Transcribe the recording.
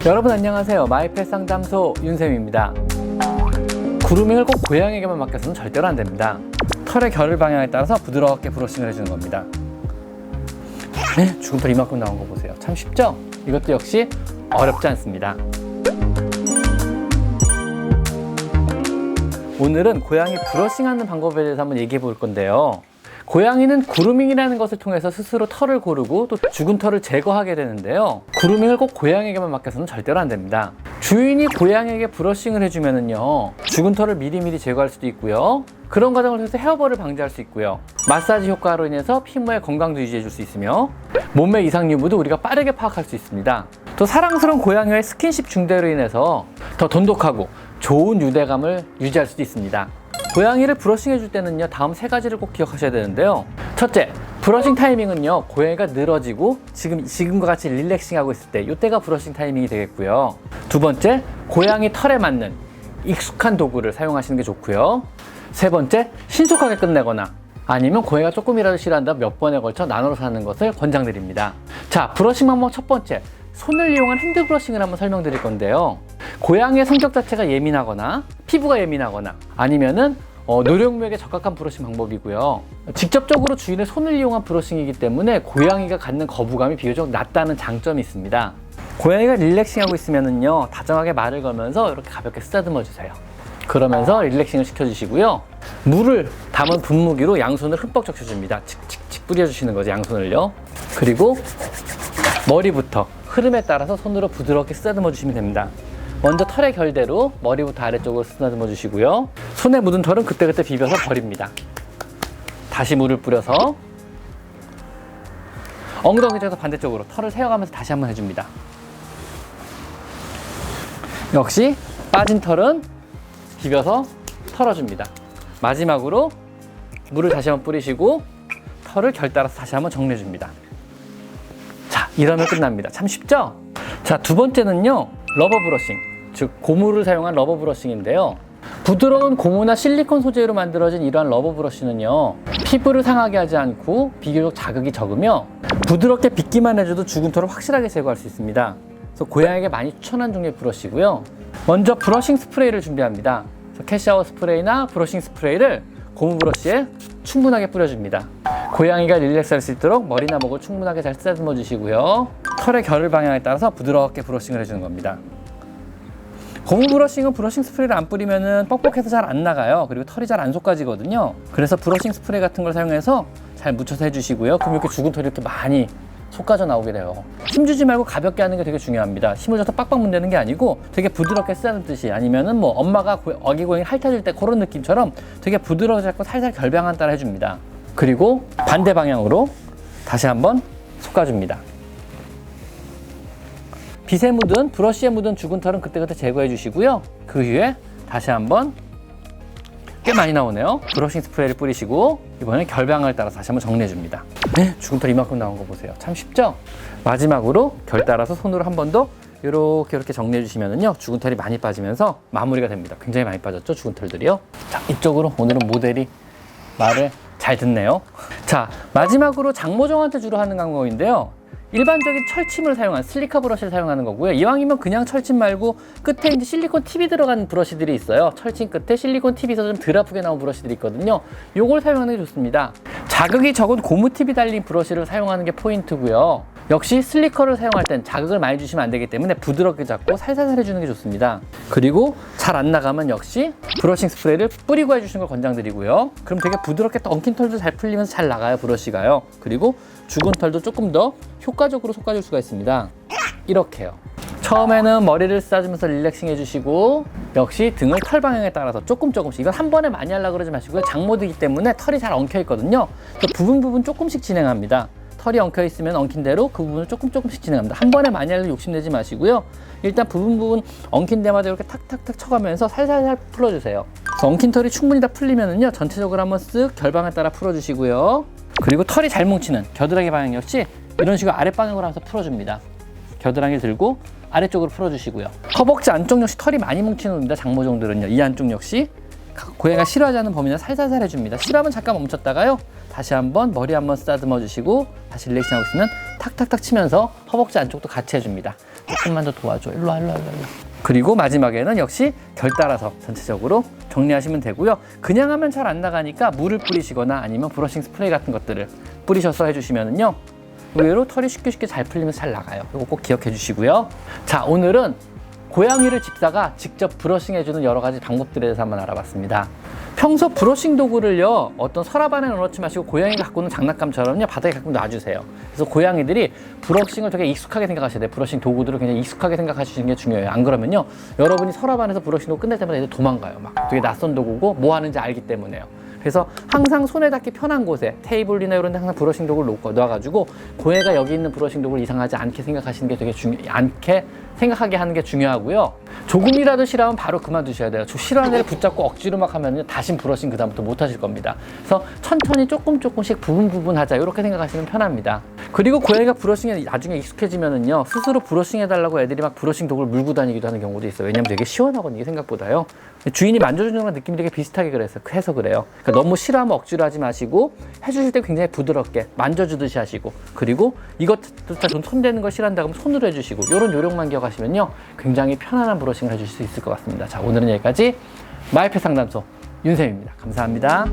여러분 안녕하세요. 마이펫 상담소 윤쌤입니다. 그루밍을 꼭 고양이에게만 맡겨서는 절대로 안 됩니다. 털의 결을 방향에 따라서 부드럽게 브러싱을 해주는 겁니다. 네, 주근털 이만큼 나온 거 보세요. 참 쉽죠? 이것도 역시 어렵지 않습니다. 오늘은 고양이 브러싱하는 방법에 대해서 한번 얘기해 볼 건데요. 고양이는 그루밍이라는 것을 통해서 스스로 털을 고르고 또 죽은 털을 제거하게 되는데요. 그루밍을 꼭 고양이에게만 맡겨서는 절대로 안 됩니다. 주인이 고양이에게 브러싱을 해주면은요, 죽은 털을 미리미리 제거할 수도 있고요. 그런 과정을 통해서 헤어볼을 방지할 수 있고요. 마사지 효과로 인해서 피부의 건강도 유지해 줄 수 있으며 몸의 이상 유무도 우리가 빠르게 파악할 수 있습니다. 또 사랑스러운 고양이와의 스킨십 중대로 인해서 더 돈독하고 좋은 유대감을 유지할 수도 있습니다. 고양이를 브러싱 해줄 때는요, 다음 세 가지를 꼭 기억하셔야 되는데요. 첫째, 브러싱 타이밍은요, 고양이가 늘어지고 지금과 같이 릴렉싱하고 있을 때, 이때가 브러싱 타이밍이 되겠고요. 두 번째, 고양이 털에 맞는 익숙한 도구를 사용하시는 게 좋고요. 세 번째, 신속하게 끝내거나 아니면 고양이가 조금이라도 싫어한다면 몇 번에 걸쳐 나눠서 하는 것을 권장드립니다. 자, 브러싱 방법 첫 번째, 손을 이용한 핸드 브러싱을 한번 설명드릴 건데요. 고양이의 성격 자체가 예민하거나 피부가 예민하거나 아니면은 노령묘에게 적합한 브러싱 방법이고요. 직접적으로 주인의 손을 이용한 브러싱이기 때문에 고양이가 갖는 거부감이 비교적 낮다는 장점이 있습니다. 고양이가 릴렉싱하고 있으면은요, 다정하게 말을 걸면서 이렇게 가볍게 쓰다듬어 주세요. 그러면서 릴렉싱을 시켜주시고요. 물을 담은 분무기로 양손을 흠뻑 적셔줍니다. 칙칙칙 뿌려주시는 거죠, 양손을요. 그리고 머리부터 흐름에 따라서 손으로 부드럽게 쓰다듬어 주시면 됩니다. 먼저 털의 결대로 머리부터 아래쪽으로 쓰다듬어 주시고요. 손에 묻은 털은 그때그때 비벼서 버립니다. 다시 물을 뿌려서 엉덩이 쪽에서 반대쪽으로 털을 세어가면서 다시 한번 해줍니다. 역시 빠진 털은 비벼서 털어줍니다. 마지막으로 물을 다시 한번 뿌리시고 털을 결 따라서 다시 한번 정리해줍니다. 자, 이러면 끝납니다. 참 쉽죠? 자, 두 번째는요, 러버 브러싱, 즉 고무를 사용한 러버 브러싱인데요. 부드러운 고무나 실리콘 소재로 만들어진 이러한 러버 브러쉬는요, 피부를 상하게 하지 않고 비교적 자극이 적으며 부드럽게 빗기만 해줘도 죽은 털을 확실하게 제거할 수 있습니다. 그래서 고양이에게 많이 추천한 종류의 브러쉬고요. 먼저 브러싱 스프레이를 준비합니다. 캣샤워 스프레이나 브러싱 스프레이를 고무 브러쉬에 충분하게 뿌려줍니다. 고양이가 릴렉스할 수 있도록 머리나 목을 충분하게 잘 쓰다듬어 주시고요. 털의 결을 방향에 따라서 부드럽게 브러싱을 해주는 겁니다. 고무 브러싱은 브러싱 스프레이를 안 뿌리면은 뻑뻑해서 잘 안 나가요. 그리고 털이 잘 안 솟아지거든요. 그래서 브러싱 스프레이 같은 걸 사용해서 잘 묻혀서 해주시고요. 그럼 이렇게 죽은 털이 이렇게 많이 솟아져 나오게 돼요. 힘주지 말고 가볍게 하는 게 되게 중요합니다. 힘을 줘서 빡빡 문대는 게 아니고 되게 부드럽게 쓰다듬듯이, 아니면은 뭐 엄마가 아기 고양이 핥아줄 때 그런 느낌처럼 되게 부드러워서 잡고 살살 결방한 따라 해줍니다. 그리고 반대 방향으로 다시 한번 솎아줍니다. 빗에 묻은, 브러쉬에 묻은 죽은 털은 그때그때 제거해 주시고요. 그 후에 다시 한번, 꽤 많이 나오네요. 브러싱 스프레이를 뿌리시고 이번엔 결방을 따라서 다시 한번 정리해 줍니다. 네, 죽은 털 이만큼 나온 거 보세요. 참 쉽죠? 마지막으로 결 따라서 손으로 한 번 더 이렇게 정리해 주시면은요, 죽은 털이 많이 빠지면서 마무리가 됩니다. 굉장히 많이 빠졌죠, 죽은 털들이요. 자, 이쪽으로 오늘은 모델이 말을 잘 듣네요. 자, 마지막으로 장모종한테 주로 하는 방법인데요. 일반적인 철침을 사용한 슬리카 브러쉬를 사용하는 거고요. 이왕이면 그냥 철침 말고 끝에 이제 실리콘 팁이 들어간 브러쉬들이 있어요. 철침 끝에 실리콘 팁이 있어서 좀 덜 아프게 나온 브러쉬들이 있거든요. 요걸 사용하는 게 좋습니다. 자극이 적은 고무 팁이 달린 브러쉬를 사용하는 게 포인트고요. 역시 슬리커를 사용할 땐 자극을 많이 주시면 안 되기 때문에 부드럽게 잡고 살살살 해주는 게 좋습니다. 그리고 잘 안 나가면 역시 브러싱 스프레이를 뿌리고 해주시는 걸 권장드리고요. 그럼 되게 부드럽게 또 엉킨 털도 잘 풀리면서 잘 나가요, 브러쉬가요. 그리고 죽은 털도 조금 더 효과적으로 솎아줄 수가 있습니다. 이렇게요. 처음에는 머리를 쓰다듬으면서 릴렉싱 해주시고, 역시 등을 털 방향에 따라서 조금씩, 이건 한 번에 많이 하려고 그러지 마시고요. 장모드이기 때문에 털이 잘 엉켜 있거든요. 부분 조금씩 진행합니다. 털이 엉켜 있으면 엉킨 대로 그 부분을 조금씩 진행합니다. 한 번에 많이 하려고 욕심내지 마시고요. 일단 부분 엉킨 데마다 이렇게 탁탁탁 쳐가면서 살살살 풀어주세요. 그래서 엉킨 털이 충분히 다 풀리면은요, 전체적으로 한번 쓱 결방에 따라 풀어주시고요. 그리고 털이 잘 뭉치는 겨드랑이 방향 역시 이런 식으로 아랫방향으로 하면서 풀어줍니다. 겨드랑이 들고 아래쪽으로 풀어주시고요. 허벅지 안쪽 역시 털이 많이 뭉치는 겁니다. 장모종들은요. 이 안쪽 역시 고양이가 싫어하지 않는 범위는 살살살 해줍니다. 싫어하면 잠깐 멈췄다가요, 다시 한번 머리 한번 쓰다듬어 주시고 다시 릴렉싱하고 있으면 탁탁탁 치면서 허벅지 안쪽도 같이 해줍니다. 조금만 더 도와줘. 일로 와. 그리고 마지막에는 역시 결 따라서 전체적으로 정리하시면 되고요. 그냥 하면 잘 안 나가니까 물을 뿌리시거나 아니면 브러싱 스프레이 같은 것들을 뿌리셔서 해주시면은요, 의외로 털이 쉽게 잘 풀리면서 잘 나가요. 이거 꼭 기억해 주시고요. 자, 오늘은 고양이를 집사가 직접 브러싱 해주는 여러 가지 방법들에 대해서 한번 알아봤습니다. 평소 브러싱 도구를요, 어떤 서랍 안에 넣어놓지 마시고 고양이가 갖고 있는 장난감처럼요, 바닥에 가끔 놔주세요. 그래서 고양이들이 브러싱을 되게 익숙하게 생각하셔야 돼요. 브러싱 도구들을 굉장히 익숙하게 생각하시는 게 중요해요. 안 그러면요, 여러분이 서랍 안에서 브러싱 도구 끝낼 때마다 애들 도망가요. 막 되게 낯선 도구고 뭐 하는지 알기 때문에요. 그래서 항상 손에 닿기 편한 곳에 테이블이나 이런 데 항상 브러싱 도구를 놔가지고 고양이가 여기 있는 브러싱 도구를 이상하지 않게 생각하시는 게 되게 생각하게 하는 게 중요하고요. 조금이라도 싫어하면 바로 그만두셔야 돼요. 싫어하는 애를 붙잡고 억지로 막 하면 다신 브러싱 그다음부터 못 하실 겁니다. 그래서 천천히 조금씩 부분 하자, 이렇게 생각하시면 편합니다. 그리고 고양이가 브러싱에 나중에 익숙해지면은요, 스스로 브러싱 해달라고 애들이 막 브러싱 도구를 물고 다니기도 하는 경우도 있어요. 왜냐면 되게 시원하거든요, 이게 생각보다요. 주인이 만져주는 거랑 느낌이 되게 비슷하게 해서 그래요. 그러니까 너무 싫어하면 억지로 하지 마시고, 해주실 때 굉장히 부드럽게 만져주듯이 하시고, 그리고 이것조차 좀 손대는 걸 싫어한다 그러면 손으로 해주시고, 이런 요령만 기억하시면요, 굉장히 편안한 브러싱을 해주실 수 있을 것 같습니다. 자, 오늘은 여기까지 마이펫 상담소 윤쌤입니다. 감사합니다.